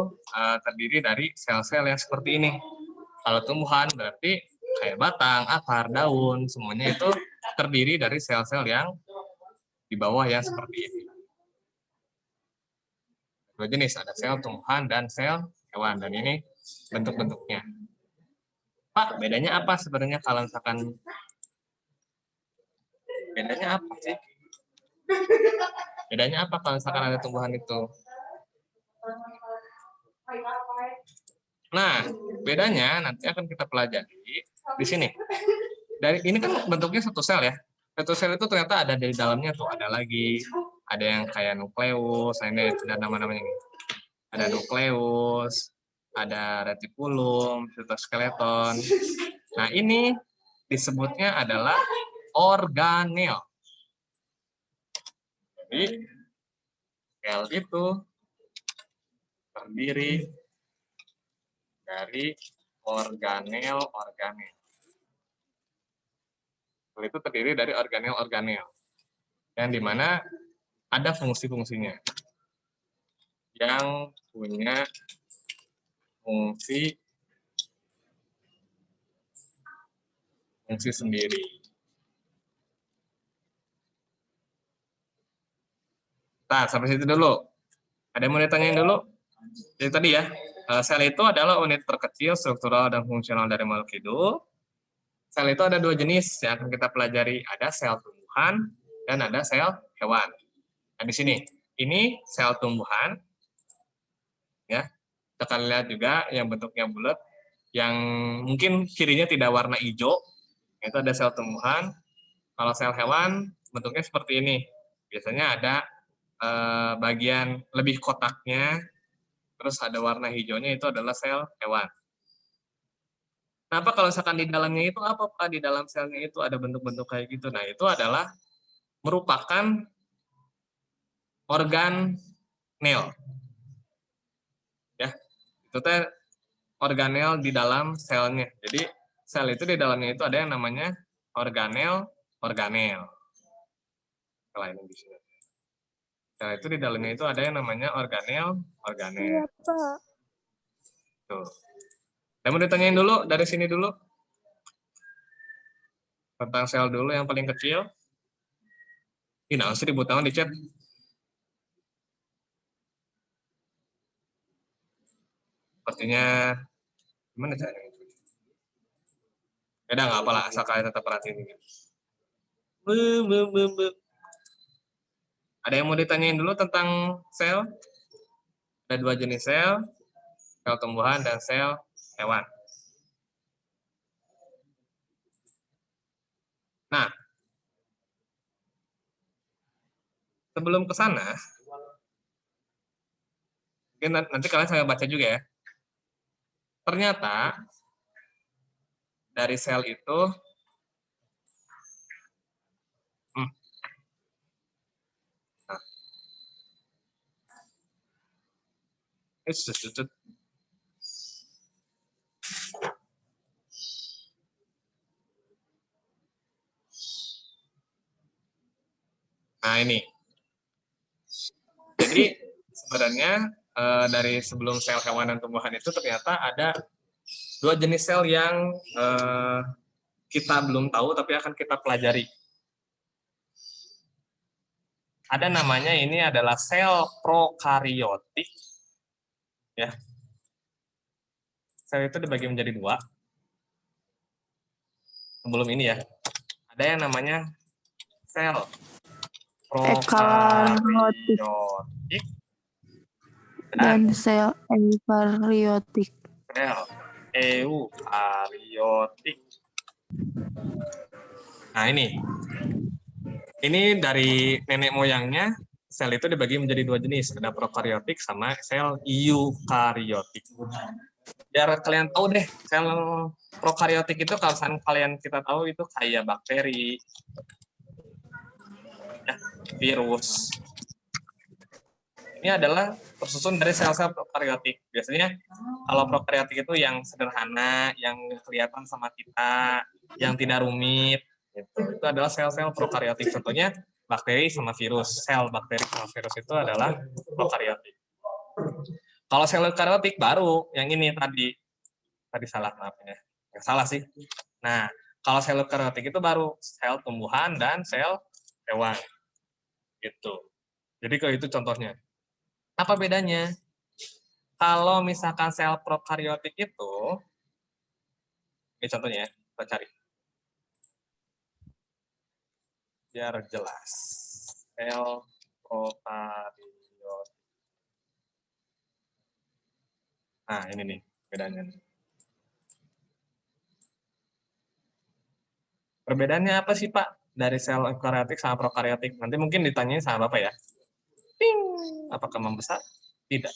terdiri dari sel-sel yang seperti ini. Kalau tumbuhan berarti kayak batang, akar, daun, semuanya itu terdiri dari sel-sel yang di bawah yang seperti ini. Dua jenis, ada sel tumbuhan dan sel hewan. Dan ini bentuk-bentuknya. Pak, bedanya apa sebenarnya kalau misalkan bedanya apa sih? Bedanya apa kalau misalkan ada tumbuhan itu? Nah, bedanya nanti akan kita pelajari di sini. Dari ini kan bentuknya satu sel ya. Satu sel itu ternyata ada di dalamnya tuh, ada yang kayak nukleus, ini ada nama-namanya ini. Ada nukleus, ada retikulum, sitoskeleton. Nah, ini disebutnya adalah organel. Jadi sel itu terdiri dari organel-organel. Sel itu terdiri dari organel-organel. Yang dimana ada fungsi-fungsinya. Yang punya fungsi sendiri. Nah, sampai situ dulu. Ada yang mau ditanyain dulu? Jadi tadi ya, sel itu adalah unit terkecil, struktural, dan fungsional dari makhluk hidup. Sel itu ada dua jenis yang akan kita pelajari. Ada sel tumbuhan dan ada sel hewan. Nah, di sini, ini sel tumbuhan. Ya, kita akan lihat juga yang bentuknya bulat, yang mungkin cirinya tidak warna hijau. Itu ada sel tumbuhan. Kalau sel hewan, bentuknya seperti ini. Biasanya ada bagian lebih kotaknya, terus ada warna hijaunya, itu adalah sel hewan. Kenapa kalau misalkan di dalamnya itu apa Pak? Di dalam selnya itu ada bentuk-bentuk kayak gitu. Nah, itu adalah merupakan organel. Ya, itu teh organel di dalam selnya. Jadi sel itu di dalamnya itu ada yang namanya organel. Selain di sini. Sel itu di dalamnya itu ada yang namanya organel. Iya, Pak. Tuh. Saya mau ditanyain dulu dari sini dulu. Tentang sel dulu yang paling kecil. Ini sih dibutuhkan di chat. Sepertinya gimana caranya? Beda nggak apalah, asal kalian tetap perhatiin. Ada yang mau ditanyain dulu tentang sel? Ada dua jenis sel tumbuhan dan sel hewan. Nah, sebelum ke sana, mungkin nanti kalian saya baca juga ya. Ternyata dari sel itu nah ini. Jadi sebenarnya dari sebelum sel hewan dan tumbuhan itu ternyata ada dua jenis sel yang kita belum tahu tapi akan kita pelajari. Ada namanya, ini adalah sel prokariotik. Ya. Sel itu dibagi menjadi dua. Sebelum ini ya. Ada yang namanya sel prokariotik dan sel eukariotik. Sel eukariotik. Nah, ini dari nenek moyangnya, sel itu dibagi menjadi dua jenis, ada prokariotik sama sel eukariotik. Biar kalian tahu deh, sel prokariotik itu kalau kalian kita tahu itu kayak bakteri, ya, virus. Ini adalah tersusun dari sel-sel prokariotik. Biasanya kalau prokariotik itu yang sederhana, yang kelihatan sama kita, yang tidak rumit. Itu adalah sel-sel prokariotik. Contohnya bakteri sama virus. Sel bakteri sama virus itu adalah prokariotik. Kalau sel eukariotik baru yang ini tadi salah, maaf ya. Yang salah sih. Nah, kalau sel eukariotik itu baru sel tumbuhan dan sel hewan. Gitu. Jadi kalau itu contohnya. Apa bedanya? Kalau misalkan sel prokariotik itu, ini contohnya ya, kita cari. Biar jelas. Sel prokariotik. Nah, ini nih bedanya. Perbedaannya apa sih, Pak? Dari sel eukariotik sama prokariotik? Nanti mungkin ditanyain sama Bapak ya. Ping. Apakah membesar? Tidak.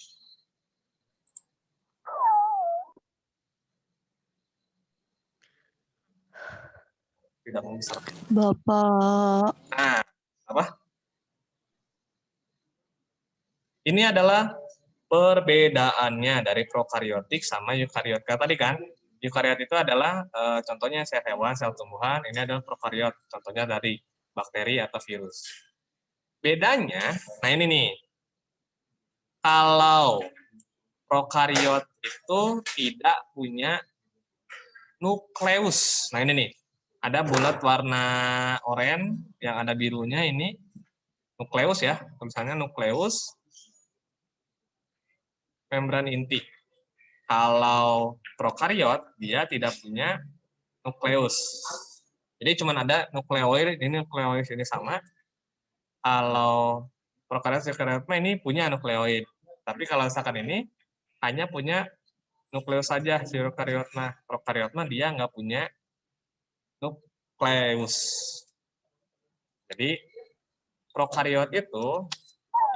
tidak membesar. Bapak. Nah, apa? Ini adalah perbedaannya dari prokariotik sama eukariotika tadi kan. Eukariot itu adalah contohnya sel hewan, sel tumbuhan. Ini adalah prokariot, contohnya dari bakteri atau virus. Bedanya, nah ini nih. Kalau prokariot itu tidak punya nukleus. Nah ini nih, ada bulat warna oranye yang ada birunya ini nukleus ya, tulisannya nukleus membran inti. Kalau prokariot dia tidak punya nukleus. Jadi cuma ada nukleoid, ini nukleoid ini sama. Kalau prokariot eukaryote ini punya nukleoid. Tapi kalau misalkan ini hanya punya nukleus saja si eukariot. Nah, prokariot dia nggak punya nukleus. Jadi prokariot itu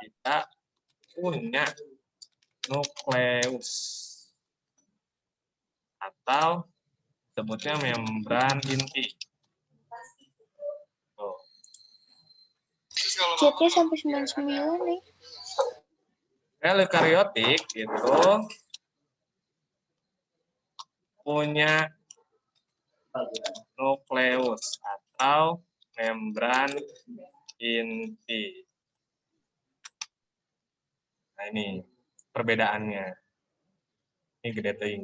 tidak punya nukleus atau sebutnya membran inti. Tuh. Chatnya sampai 99 nih. Sel eukariotik itu punya nukleus atau membran inti. Nah ini perbedaannya. Ini gede ting.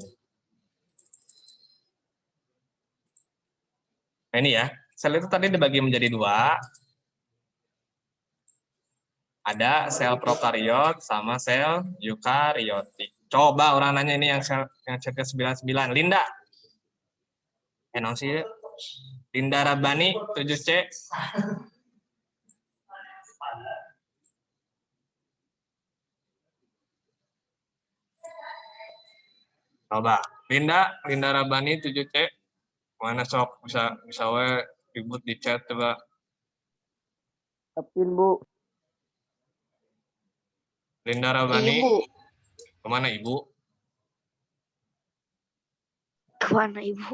Nah ini ya, sel itu tadi dibagi menjadi dua. Ada sel prokariot sama sel eukariotik. Coba orang nanya ini yang sel yang chat ke 99. Linda. Non sih. Linda Rabani 7C. Coba. Linda Rabani 7C. Mana sok bisa we ribut di chat coba. Tepin, Bu. Linda Rabani. Ibu. Kemana Ibu? Kemana Ibu?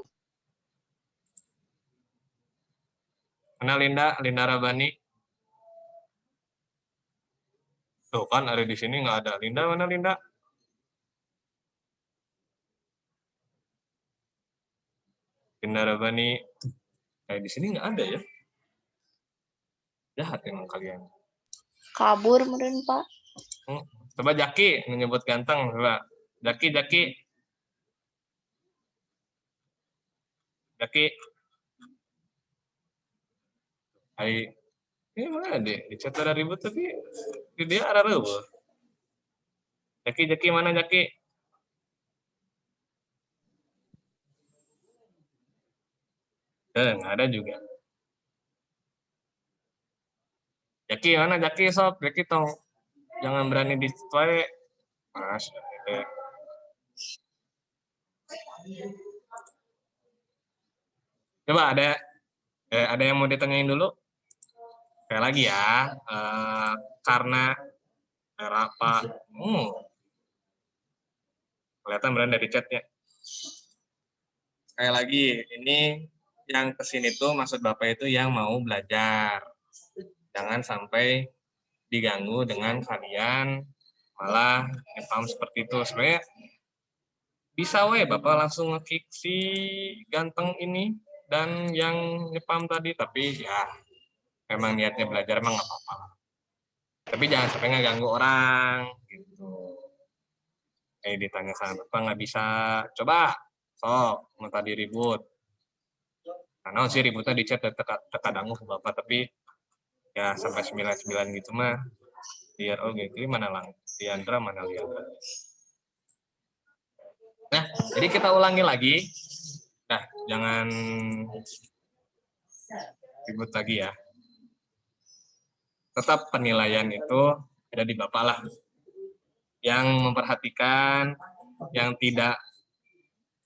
Mana Linda Rabani? Tuh kan ada di sini nggak ada. Linda mana Linda? Linda Rabani. Kayak di sini nggak ada ya. Jahat emang kalian. Kabur meren Pak. Coba Jaki menyebut ganteng. Coba. Jaki. Hai. Ini mana deh? Di chat ada ribut tapi di dia ada ribut. Jaki mana Jaki? Nggak ada juga. Jaki mana Jaki sob? Jaki tong. Jangan berani di display. Mas. Coba ada yang mau ditanyain dulu? Sekali lagi ya, karena apa? Kelihatan berani dari chatnya. Sekali lagi, ini yang kesini tuh maksud Bapak itu yang mau belajar. Jangan sampai diganggu dengan kalian malah paham seperti itu. Sebenarnya bisa Bapak langsung nge-kick si ganteng ini dan yang nyepam tadi, tapi ya memang niatnya belajar emang nggak apa-apa. Tapi jangan sampai ngeganggu orang gitu. Ditanya sama Bapak nggak bisa. Coba, sok mau tadi ribut. Karena sih ributnya di chat teka dangu ke Bapak, tapi ya sampai 99 gitu mah. Biar gitu, mana lang? Diandra mana lihat. Nah, jadi kita ulangi lagi. Nah, jangan ribut lagi ya. Tetap penilaian itu ada di Bapak lah. Yang memperhatikan, yang tidak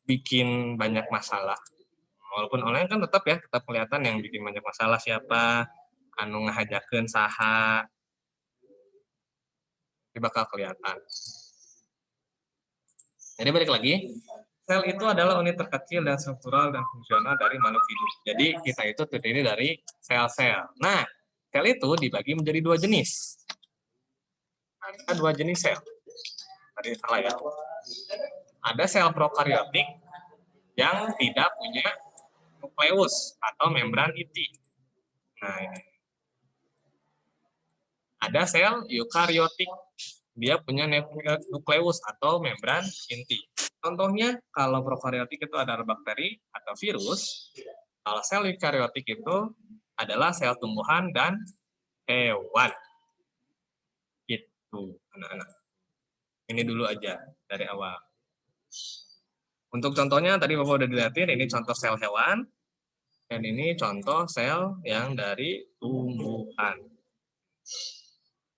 bikin banyak masalah. Walaupun online kan tetap kelihatan yang bikin banyak masalah siapa, anu ngahajakeun saha. Ini bakal kelihatan. Jadi balik lagi, Sel itu adalah unit terkecil dan struktural dan fungsional dari makhluk hidup. Jadi kita itu terdiri dari sel-sel. Nah, sel itu dibagi menjadi dua jenis. Ada dua jenis sel. Tadi salah ya. Ada sel prokariotik yang tidak punya nukleus atau membran inti. Nah, ini. Ada sel eukariotik, dia punya nukleus atau membran inti. Contohnya, kalau prokariotik itu ada bakteri atau virus, kalau sel eukariotik itu adalah sel tumbuhan dan hewan. Gitu, anak-anak. Ini dulu aja dari awal. Untuk contohnya, tadi Bapak udah dilihatin, ini contoh sel hewan, dan ini contoh sel yang dari tumbuhan.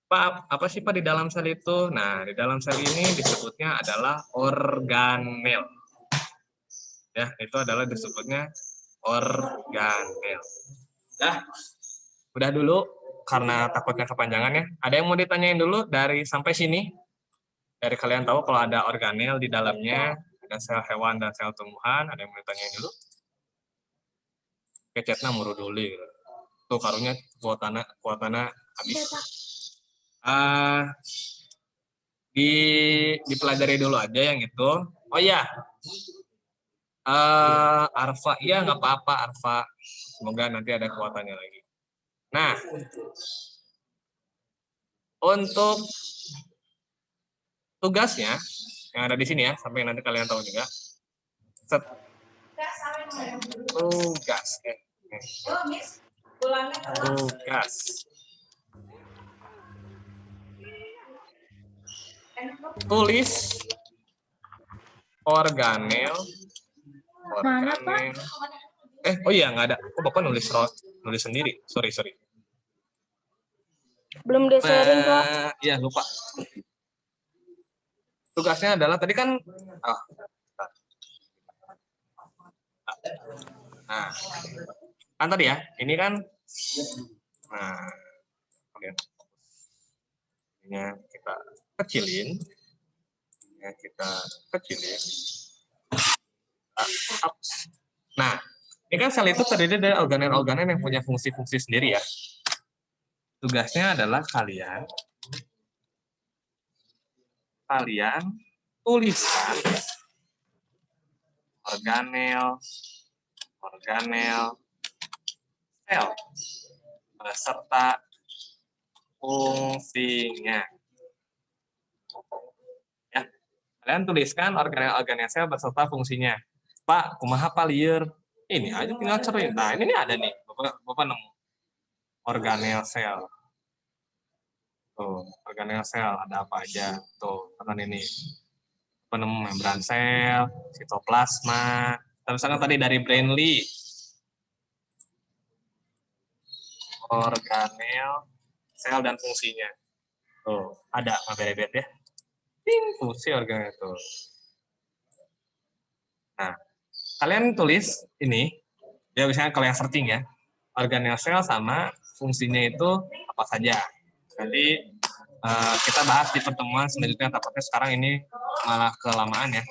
Pak, apa sih Pak di dalam sel itu? Nah, di dalam sel ini disebutnya adalah organel. Ya, itu adalah disebutnya organel. Nah, udah dulu karena takutnya kepanjangan ya. Ada yang mau ditanyain dulu dari sampai sini? Dari kalian tahu kalau ada organel di dalamnya, ada sel hewan dan sel tumbuhan, ada yang mau ditanyain dulu? Kecetna muru dulu. Gitu. Tuh karunya kuotana habis. Dipelajari dulu aja yang itu. Oh iya, Arfa, iya nggak apa-apa Arfa. Semoga nanti ada kuotanya lagi. Nah, untuk tugasnya yang ada di sini ya, sampai nanti kalian tahu juga. Tugas. Tugas. Tulis organel. Oh iya nggak ada. Oh Bapak nulis sendiri. Sorry. Belum di-sharing, Pak. Iya lupa. Tugasnya adalah tadi kan. Nah, kan tadi ya. Ini kan. Nah, oke. Ini kita kecilin. Nah, ini kan sel itu terdiri dari organel-organel yang punya fungsi-fungsi sendiri ya. Tugasnya adalah kalian tuliskan organel sel beserta fungsinya. Ya, kalian tuliskan organel sel beserta fungsinya. Pak, kumaha Pak lieur? Ini aja tinggal cerita. Nah, ini ada nih. Bapak nemu organel sel. Tuh, organel sel ada apa aja? Tuh, kan ini. Penemu membran sel, sitoplasma. Misalkan tadi dari Brainly. Organel sel dan fungsinya. Tuh, ada berebet ya. Fungsi organel itu. Nah, kalian tulis ini, ya misalnya kalau yang searching ya, organel sel sama fungsinya itu apa saja. Nanti kita bahas di pertemuan selanjutnya, takutnya sekarang ini malah kelamaan ya.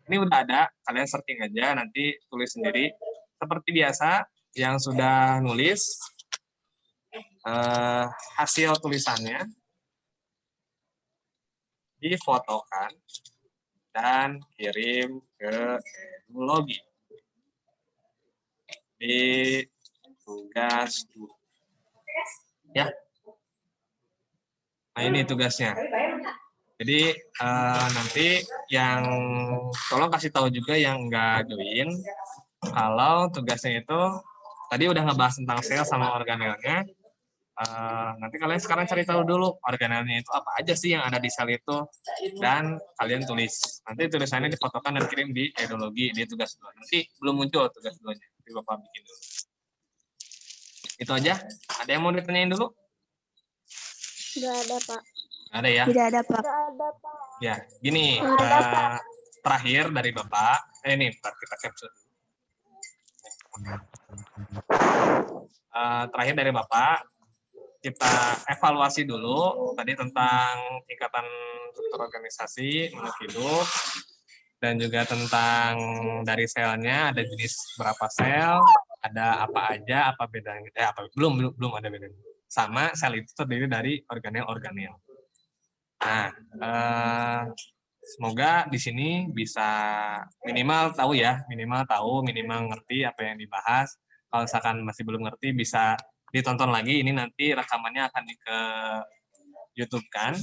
Ini udah ada, kalian searching aja, nanti tulis sendiri. Seperti biasa, yang sudah nulis, hasil tulisannya difotokan dan kirim ke Edukologi di tugas 2. Ya. Nah, ini tugasnya. Jadi nanti yang tolong kasih tahu juga yang nggak join kalau tugasnya itu tadi udah ngebahas tentang sel sama organelnya. Nanti kalian sekarang cari tahu dulu organelnya itu apa aja sih yang ada di sel itu dan kalian tulis. Nanti tulisannya difotokan dan kirim di Edukologi di tugas 2. Nanti belum muncul tugas 2-nya. Nanti Bapak bikin dulu. Itu aja. Ada yang mau ditanyain dulu? Nggak ada, Pak. Nggak ada ya? Tidak ada, Pak. Ya, gini. Terakhir dari Bapak. Ini kita capture. Terakhir dari Bapak. Kita evaluasi dulu tadi tentang tingkatan struktur organisasi makhluk hidup. dan juga tentang dari selnya, ada jenis berapa sel, ada apa aja, apa bedanya, belum ada bedanya. Sama sel itu terdiri dari organel-organel. Nah, semoga di sini bisa minimal tahu, minimal ngerti apa yang dibahas. Kalau misalkan masih belum ngerti, bisa ditonton lagi. Ini nanti rekamannya akan ke YouTube kan.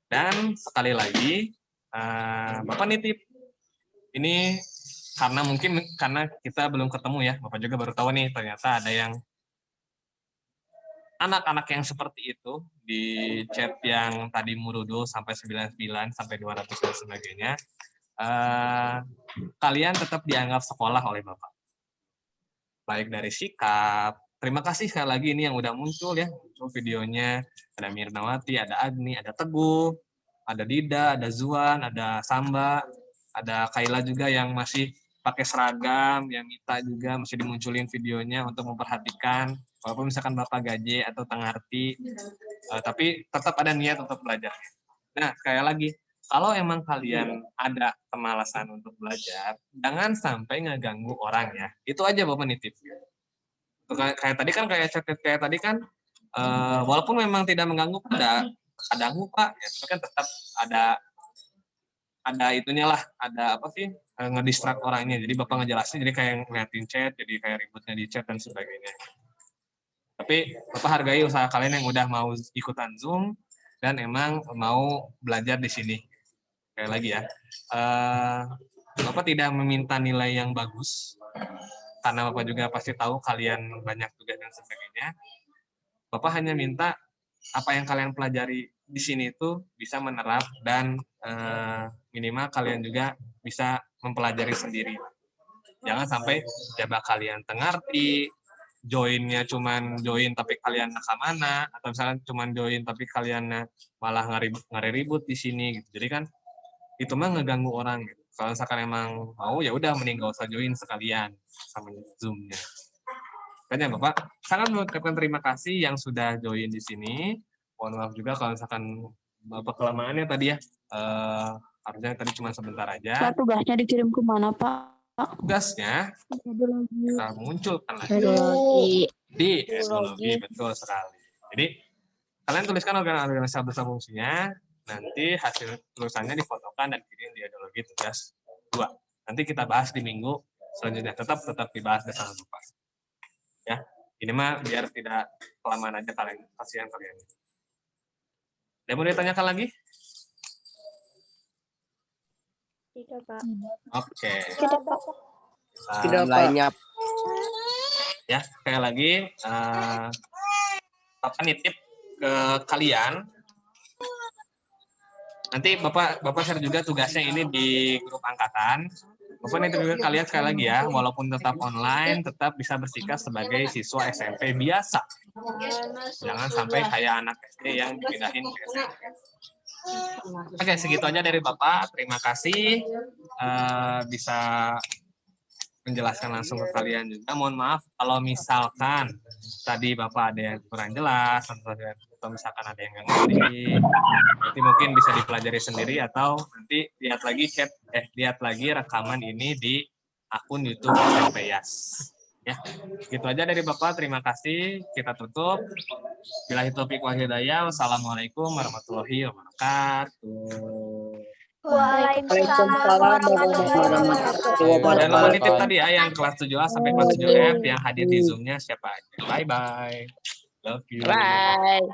Dan sekali lagi, Bapak nitip. Ini karena kita belum ketemu ya, Bapak juga baru tahu nih, ternyata ada yang anak-anak yang seperti itu di chat yang tadi Murudul sampai 99 sampai 200 dan sebagainya, kalian tetap dianggap sekolah oleh Bapak. Baik dari sikap, terima kasih sekali lagi ini yang udah muncul ya, muncul videonya, ada Mirnawati, ada Agni, ada Teguh, ada Dida, ada Zuan, ada Samba, ada Kaila juga yang masih pakai seragam, yang Mita juga masih dimunculin videonya untuk memperhatikan, walaupun misalkan Bapak gaje atau tengarti, tapi tetap ada niat untuk belajar. Nah, sekali lagi, kalau emang kalian ada kemalasan untuk belajar, jangan sampai ngeganggu orang ya. Itu aja Bapak nitip. Kayak tadi kan, walaupun memang tidak mengganggu, ada ganggu Pak, ya, tapi kan tetap ada itunya lah, ada apa sih, ngedistract orangnya. Jadi Bapak ngejelasin, jadi kayak ngeliatin chat, jadi kayak ributnya di chat dan sebagainya. Tapi Bapak hargai usaha kalian yang udah mau ikutan Zoom dan emang mau belajar di sini. Sekali lagi ya, Bapak tidak meminta nilai yang bagus, karena Bapak juga pasti tahu kalian banyak tugas dan sebagainya. Bapak hanya minta apa yang kalian pelajari di sini itu bisa menerap dan minimal kalian juga bisa mempelajari sendiri. Jangan sampai coba kalian tengarti, joinnya cuman join tapi kalian mana, atau misalnya cuman join tapi kalian malah ngeribut di sini gitu. Jadi kan itu mah ngeganggu orang gitu. Kalau misalkan emang mau ya udah mending gak usah join sekalian sama Zoom-nya. Makanya Bapak sangat mengucapkan terima kasih yang sudah join di sini. Mohon maaf juga kalau misalkan Bapak kelamaannya tadi ya. Harusnya tadi cuma sebentar aja. Pak, tugasnya dikirim ke mana, Pak? Tugasnya kita munculkan Teknologi. di etnologi, betul sekali. Jadi kalian tuliskan organisasi besar fungsinya, nanti hasil tulisannya difotokan dan kirim di etnologi tugas 2. Nanti kita bahas di minggu selanjutnya, tetap dibahas bersama Bapak. Ya, ini mah biar tidak kelamaan aja kalian, kasihan kalian. Ada mau ditanyakan lagi? Tidak, Pak. Oke. Tidak, Pak. Tidak, Pak. Ya, sekali lagi, Bapak nitip ke kalian. Nanti Bapak share juga tugasnya ini di grup angkatan. Bapak nitip juga kalian sekali lagi ya, walaupun tetap online, tetap bisa bersikap sebagai siswa SMP biasa. Jangan sampai kayak anak SD yang dipindahin ke SMP. Oke, segitu aja dari Bapak. Terima kasih bisa menjelaskan langsung ke kalian juga. Mohon maaf kalau misalkan tadi Bapak ada yang kurang jelas atau misalkan ada yang nggak ngerti. Nanti mungkin bisa dipelajari sendiri atau nanti lihat lagi rekaman ini di akun YouTube SMP Yas. Ya, gitu aja dari Bapak. Terima kasih. Kita tutup. Billahi taufiq wal hidayah. Wassalamualaikum warahmatullahi wabarakatuh. Waalaikumsalam warahmatullahi wabarakatuh. Dan nomor nitip tadi ya, yang kelas 7A sampai kelas 7F yang hadir di Zoom-nya siapa aja. Bye-bye. Love you. Bye.